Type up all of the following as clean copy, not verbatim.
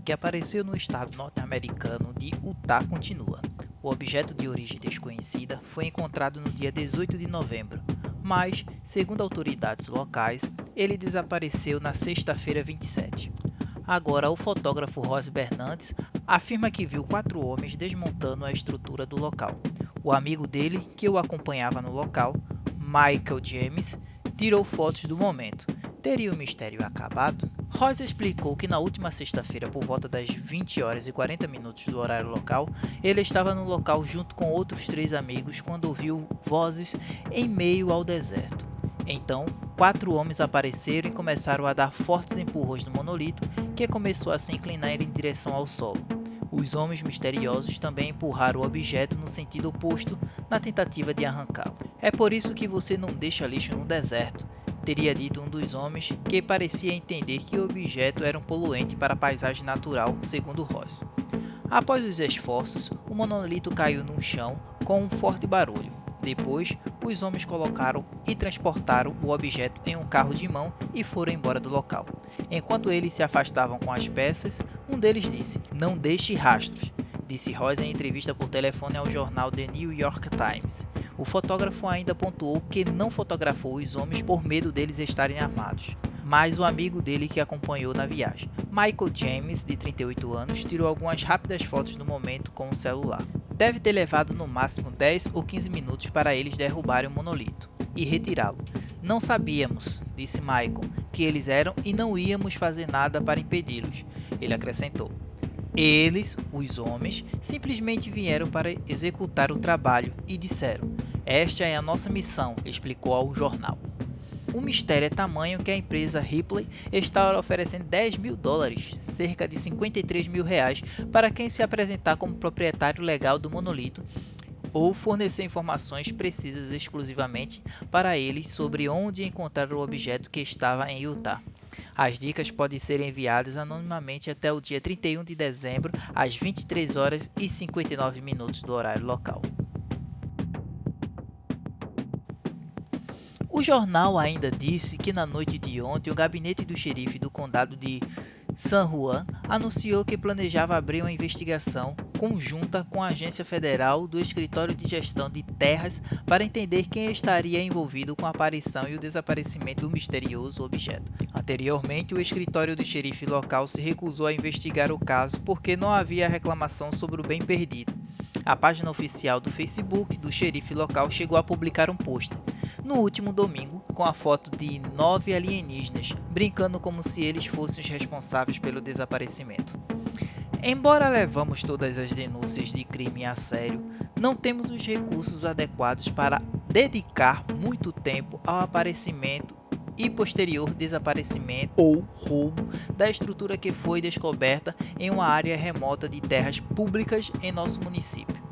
que apareceu no estado norte-americano de Utah continua. O objeto de origem desconhecida foi encontrado no dia 18 de novembro, mas, segundo autoridades locais, ele desapareceu na sexta-feira 27. Agora, o fotógrafo Ross Bernandes afirma que viu 4 homens desmontando a estrutura do local. O amigo dele, que o acompanhava no local, Michael James, tirou fotos do momento. Teria o mistério acabado? Ross explicou que na última sexta-feira, por volta das 20 horas e 40 minutos do horário local, ele estava no local junto com outros 3 amigos quando ouviu vozes em meio ao deserto. Então, 4 homens apareceram e começaram a dar fortes empurrões no monolito, que começou a se inclinar em direção ao solo. Os homens misteriosos também empurraram o objeto no sentido oposto, na tentativa de arrancá-lo. É por isso que você não deixa lixo no deserto, teria dito um dos homens, que parecia entender que o objeto era um poluente para a paisagem natural, segundo Ross. Após os esforços, o monolito caiu no chão com um forte barulho. Depois, os homens colocaram e transportaram o objeto em um carro de mão e foram embora do local. Enquanto eles se afastavam com as peças, um deles disse: "Não deixe rastros", disse Ross em entrevista por telefone ao jornal The New York Times. O fotógrafo ainda pontuou que não fotografou os homens por medo deles estarem armados, mas o amigo dele que acompanhou na viagem. Michael James, de 38 anos, tirou algumas rápidas fotos do momento com o celular. Deve ter levado no máximo 10 ou 15 minutos para eles derrubarem o monolito e retirá-lo. "Não sabíamos", disse Michael, "que eles eram e não íamos fazer nada para impedi-los", ele acrescentou. Eles, os homens, simplesmente vieram para executar o trabalho e disseram: "Esta é a nossa missão", explicou ao jornal. O mistério é tamanho que a empresa Ripley está oferecendo $10.000, cerca de R$ 53 mil, para quem se apresentar como proprietário legal do monolito ou fornecer informações precisas exclusivamente para eles sobre onde encontrar o objeto que estava em Utah. As dicas podem ser enviadas anonimamente até o dia 31 de dezembro, às 23 horas e 59 minutos do horário local. O jornal ainda disse que na noite de ontem o gabinete do xerife do condado de San Juan anunciou que planejava abrir uma investigação conjunta com a Agência Federal do Escritório de Gestão de Terras para entender quem estaria envolvido com a aparição e o desaparecimento do misterioso objeto. Anteriormente, o escritório do xerife local se recusou a investigar o caso porque não havia reclamação sobre o bem perdido. A página oficial do Facebook do xerife local chegou a publicar um post no último domingo, com a foto de 9 alienígenas, brincando como se eles fossem os responsáveis pelo desaparecimento. Embora levamos todas as denúncias de crime a sério, não temos os recursos adequados para dedicar muito tempo ao aparecimento e posterior desaparecimento ou roubo da estrutura que foi descoberta em uma área remota de terras públicas em nosso município.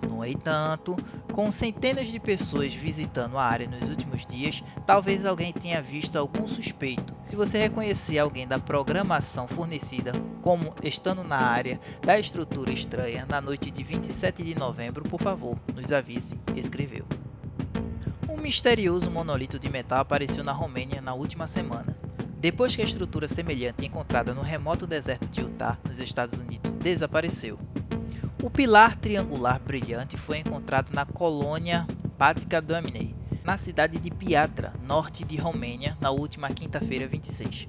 No entanto, com centenas de pessoas visitando a área nos últimos dias, talvez alguém tenha visto algum suspeito. Se você reconhecer alguém da programação fornecida como estando na área da estrutura estranha na noite de 27 de novembro, por favor, nos avise, escreveu. Um misterioso monolito de metal apareceu na Romênia na última semana. Depois que a estrutura semelhante encontrada no remoto deserto de Utah, nos Estados Unidos, desapareceu. O pilar triangular brilhante foi encontrado na colônia Batica Domnei, na cidade de Piatra, norte de Romênia, na última quinta-feira 26.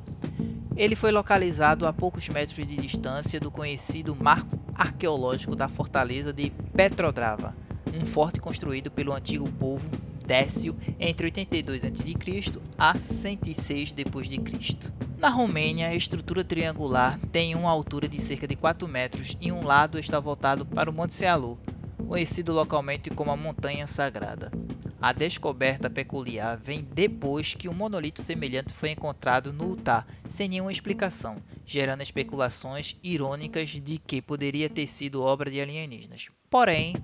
Ele foi localizado a poucos metros de distância do conhecido marco arqueológico da fortaleza de Petrodrava, um forte construído pelo antigo povo Décio entre 82 a.C. a 106 d.C. Na Romênia, a estrutura triangular tem uma altura de cerca de 4 metros e um lado está voltado para o Monte Sealu, conhecido localmente como a Montanha Sagrada. A descoberta peculiar vem depois que um monolito semelhante foi encontrado no Utah, sem nenhuma explicação, gerando especulações irônicas de que poderia ter sido obra de alienígenas. Porém,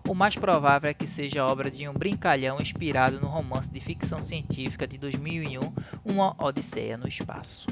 o mais provável é que seja obra de um brincalhão inspirado no romance de ficção científica de 2001, Uma Odisseia no Espaço.